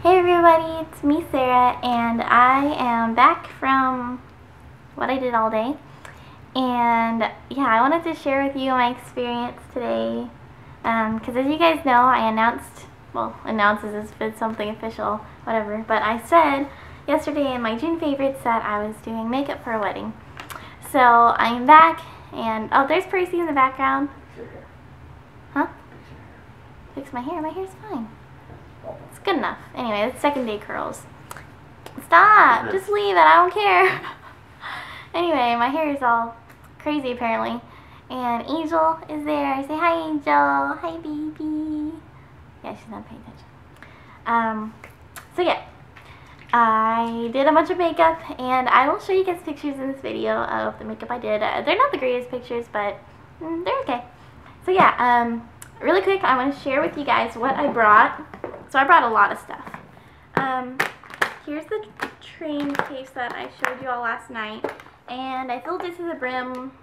Hey everybody, it's me Sarah, and I am back from what I did all day. And yeah, I wanted to share with you my experience today, because as you guys know, I announced, well, announces as if it's something official, whatever, but I said yesterday in my June favorites that I was doing makeup for a wedding. So I'm back, and oh, there's Percy in the background. Huh? Fix my hair? My hair's fine. It's good enough. Anyway, it's second day curls. Stop! Just leave it. I don't care. Anyway, my hair is all crazy apparently. And Angel is there. Say hi, Angel. Hi, baby. Yeah, she's not paying attention. So yeah, I did a bunch of makeup, and I will show you guys pictures in this video of the makeup I did. They're not the greatest pictures, but they're okay. So yeah, really quick, I want to share with you guys what I brought. So I brought a lot of stuff. Here's the Traincase that I showed you all last night, and I filled it to the brim.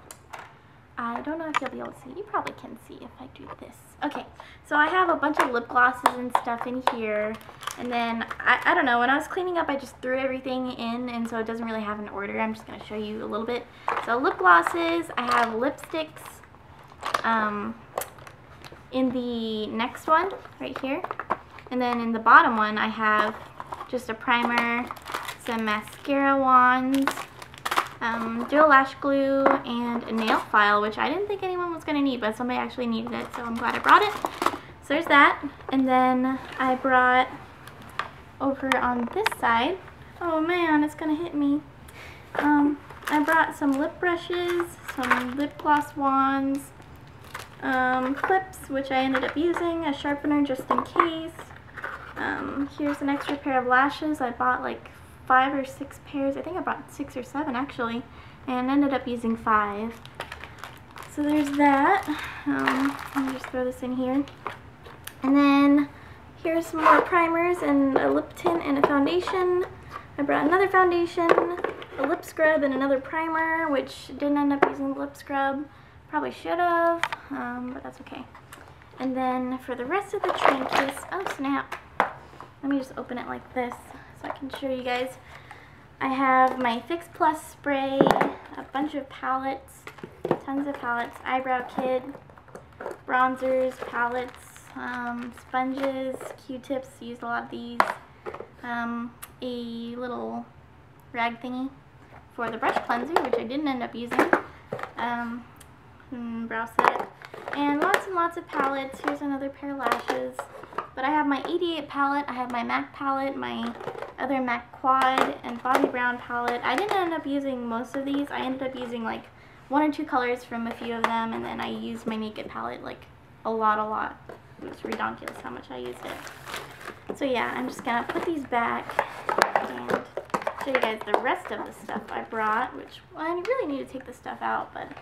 I don't know if you'll be able to see. You probably can see if I do this. Okay, so I have a bunch of lip glosses and stuff in here, and then I don't know, when I was cleaning up I just threw everything in, and so it doesn't really have an order. I'm just going to show you a little bit. So lip glosses, I have lipsticks in the next one right here. And then in the bottom one, I have just a primer, some mascara wands, gel lash glue, and a nail file, which I didn't think anyone was going to need, but somebody actually needed it, so I'm glad I brought it. So there's that. And then I brought over on this side, oh man, it's going to hit me. I brought some lip brushes, some lip gloss wands, clips, which I ended up using, a sharpener just in case. Here's an extra pair of lashes. I bought like 5 or 6 pairs. I think I bought 6 or 7 actually, and ended up using 5. So there's that. Let me just throw this in here. And then here's some more primers and a lip tint and a foundation. I brought another foundation, a lip scrub, and another primer, which didn't end up using the lip scrub. Probably should have, but that's okay. And then for the rest of the Traincase, oh snap, let me just open it like this so I can show you guys. I have my Fix Plus spray, a bunch of palettes, tons of palettes, eyebrow kit, bronzers, palettes, sponges, Q-tips, used a lot of these, a little rag thingy for the brush cleanser, which I didn't end up using, brow set, and lots of palettes. Here's another pair of lashes. But I have my 88 palette, I have my MAC palette, my other MAC quad, and Bobbi Brown palette. I didn't end up using most of these. I ended up using like 1 or 2 colors from a few of them, and then I used my Naked palette like a lot. It was ridiculous how much I used it. So yeah, I'm just gonna put these back and show you guys the rest of the stuff I brought, which, well, I really need to take this stuff out, but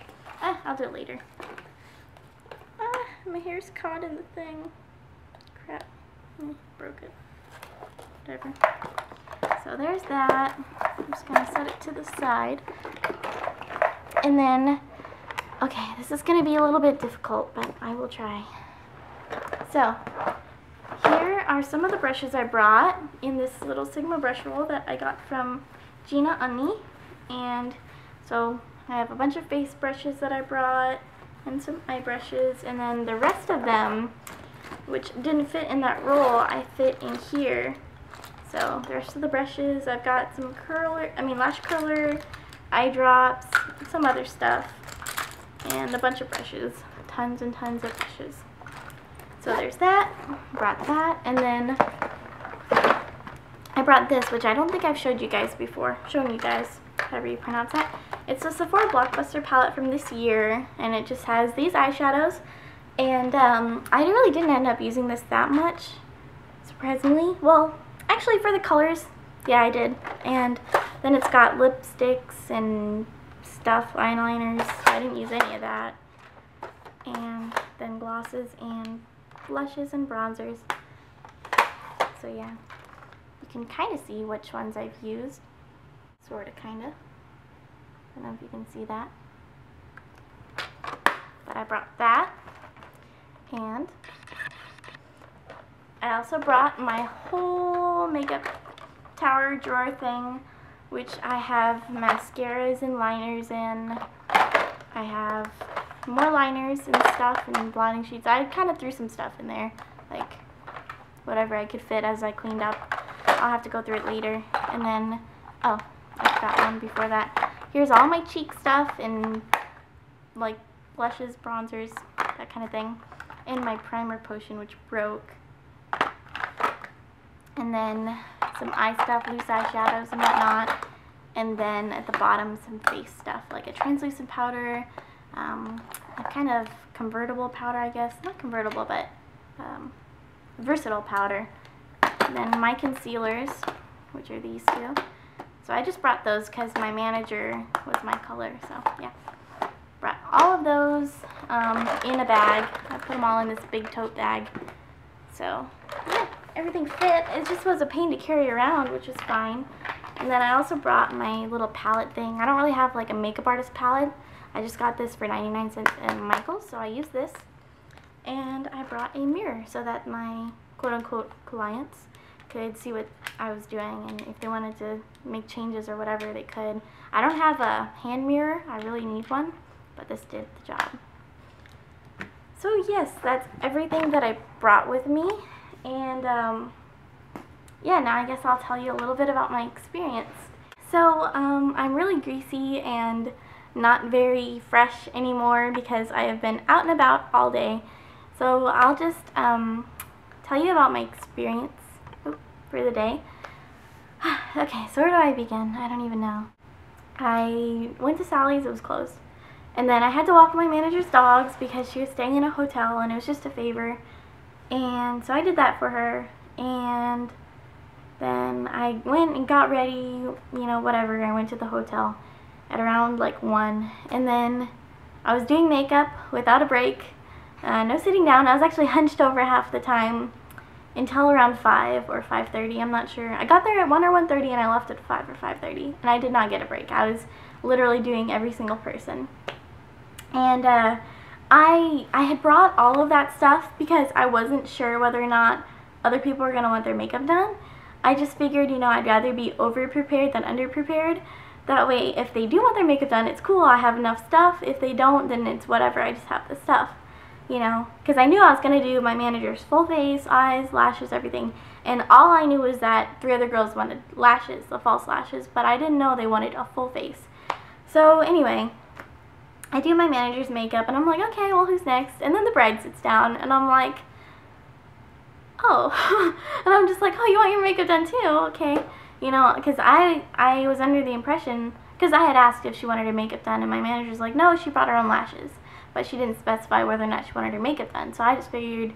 I'll do it later. My hair's caught in the thing. Crap. Broke it. Whatever. So there's that. I'm just going to set it to the side. And then, okay, this is going to be a little bit difficult, but I will try. So, here are some of the brushes I brought in this little Sigma brush roll that I got from Gina Unni. And so, I have a bunch of face brushes that I brought, and some eye brushes, and then the rest of them, which didn't fit in that roll, I fit in here. So the rest of the brushes, I've got some lash curler, eye drops, some other stuff, and a bunch of brushes, tons and tons of brushes. So there's that, brought that, and then I brought this, which I don't think I've showed you guys before, however you pronounce that. It's a Sephora Blockbuster palette from this year, and it just has these eyeshadows, and I really didn't end up using this that much, surprisingly. Well, actually for the colors, yeah, I did. And then it's got lipsticks and stuff, eyeliners, so I didn't use any of that. And then glosses and blushes and bronzers. So yeah, you can kind of see which ones I've used, sort of, kind of. I don't know if you can see that. But I brought that. And I also brought my whole little makeup tower drawer thing, which I have mascaras and liners in. I have more liners and stuff and blotting sheets. I kind of threw some stuff in there, like whatever I could fit as I cleaned up. I'll have to go through it later. And then, oh, I forgot one before that. Here's all my cheek stuff and like blushes, bronzers, that kind of thing. And my primer potion, which broke. And then some eye stuff, loose eyeshadows and whatnot. And then at the bottom, some face stuff, like a translucent powder, a kind of convertible powder, I guess. Not convertible, but versatile powder. And then my concealers, which are these two. So I just brought those because my manager was my color, so yeah. Brought all of those in a bag. I put them all in this big tote bag. So yeah, everything fit. It just was a pain to carry around, which was fine. And then I also brought my little palette thing. I don't really have like a makeup artist palette. I just got this for 99 cents at Michael's, so I used this. And I brought a mirror so that my quote-unquote clients could see what I was doing, and if they wanted to make changes or whatever, they could. I don't have a hand mirror. I really need one, but this did the job. So yes, that's everything that I brought with me. And yeah, now I guess I'll tell you a little bit about my experience. So I'm really greasy and not very fresh anymore because I have been out and about all day. So I'll just tell you about my experience for the day. Okay, so where do I begin? I don't even know. I went to Sally's, it was closed. And then I had to walk my manager's dogs because she was staying in a hotel and it was just a favor. And so I did that for her. And then I went and got ready, you know, whatever. I went to the hotel at around like 1. And then I was doing makeup without a break. No sitting down. I was actually hunched over half the time until around 5 or 5:30. I'm not sure. I got there at 1 or 1:30 and I left at 5 or 5:30. And I did not get a break. I was literally doing every single person. And I had brought all of that stuff because I wasn't sure whether or not other people were going to want their makeup done. I just figured, you know, I'd rather be over-prepared than under-prepared. That way, if they do want their makeup done, it's cool. I have enough stuff. If they don't, then it's whatever. I just have the stuff, you know. Because I knew I was going to do my manager's full face, eyes, lashes, everything. And all I knew was that 3 other girls wanted lashes, the false lashes. But I didn't know they wanted a full face. So anyway, I do my manager's makeup, and I'm like, okay, well, who's next? And then the bride sits down, and I'm like, oh. And I'm just like, oh, you want your makeup done too? Okay. You know, because I was under the impression, because I had asked if she wanted her makeup done, and my manager's like, no, she brought her own lashes. But she didn't specify whether or not she wanted her makeup done. So I just figured,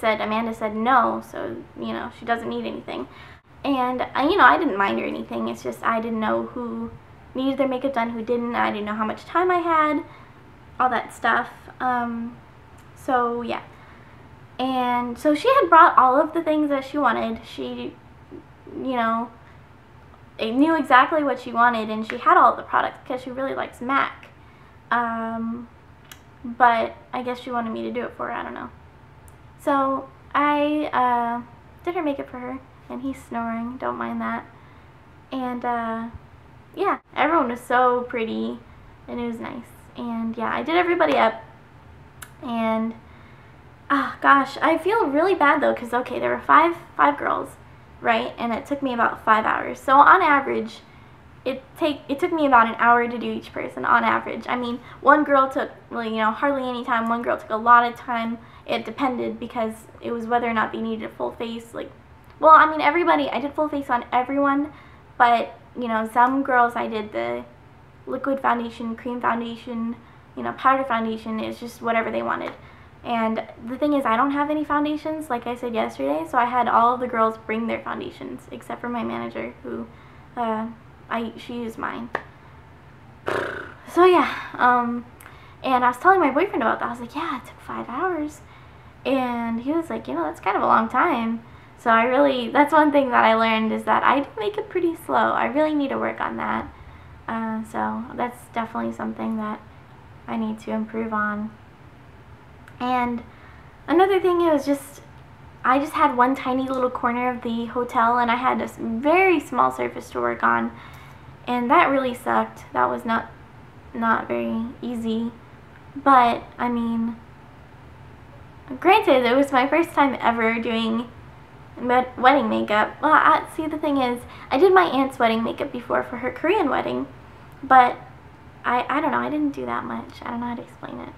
Amanda said no, so, you know, she doesn't need anything. And, you know, I didn't mind or anything. It's just I didn't know who needed their makeup done, who didn't. I didn't know how much time I had, all that stuff. So, yeah. And so she had brought all of the things that she wanted. She, you know, knew exactly what she wanted, and she had all of the products because she really likes MAC. But I guess she wanted me to do it for her, I don't know. So I did her makeup for her, and he's snoring, don't mind that. And yeah, everyone was so pretty, and it was nice. And yeah, I did everybody up, and gosh, I feel really bad though, because okay, there were five girls, right? And it took me about 5 hours. So on average, it took me about an hour to do each person on average. I mean, one girl took, really, you know, hardly any time. One girl took a lot of time. It depended because it was whether or not they needed a full face. Like, well, I mean, everybody, I did full face on everyone, but, you know, some girls I did the liquid foundation, cream foundation, you know, powder foundation. It's just whatever they wanted. And the thing is, I don't have any foundations, like I said yesterday, so I had all of the girls bring their foundations, except for my manager, who, she used mine. So yeah, and I was telling my boyfriend about that. I was like, yeah, it took 5 hours. And he was like, you know, that's kind of a long time. So that's one thing that I learned, is that I do make it pretty slow. I really need to work on that. So that's definitely something that I need to improve on. And another thing, it was just, I just had one tiny little corner of the hotel, and I had a very small surface to work on, and that really sucked. That was not very easy. But I mean, granted, it was my first time ever doing wedding makeup. Well, see, the thing is, I did my aunt's wedding makeup before for her Korean wedding, but I don't know, I didn't do that much. I don't know how to explain it.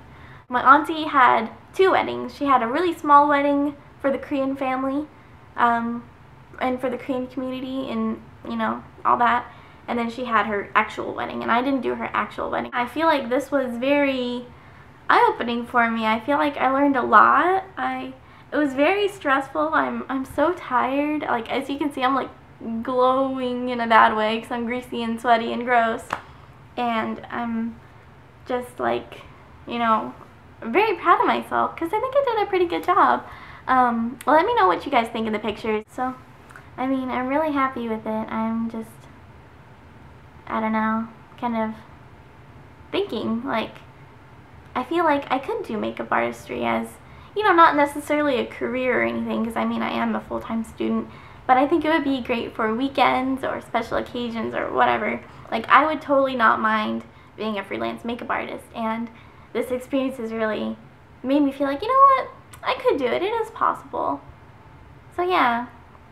My auntie had 2 weddings. She had a really small wedding for the Korean family, and for the Korean community, and you know, all that. And then she had her actual wedding, and I didn't do her actual wedding. I feel like this was very eye-opening for me. I feel like I learned a lot. It was very stressful. I'm so tired. Like, as you can see, I'm like glowing in a bad way because I'm greasy and sweaty and gross. And I'm just like, you know, very proud of myself because I think I did a pretty good job. Well, let me know what you guys think of the pictures. So, I mean, I'm really happy with it. I'm just, I don't know, kind of thinking, like, I feel like I could do makeup artistry as, you know, not necessarily a career or anything, because I mean, I am a full-time student, but I think it would be great for weekends or special occasions or whatever. Like, I would totally not mind being a freelance makeup artist, and this experience has really made me feel like, you know what, I could do it. It is possible. So yeah,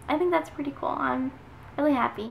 I think that's pretty cool. I'm really happy.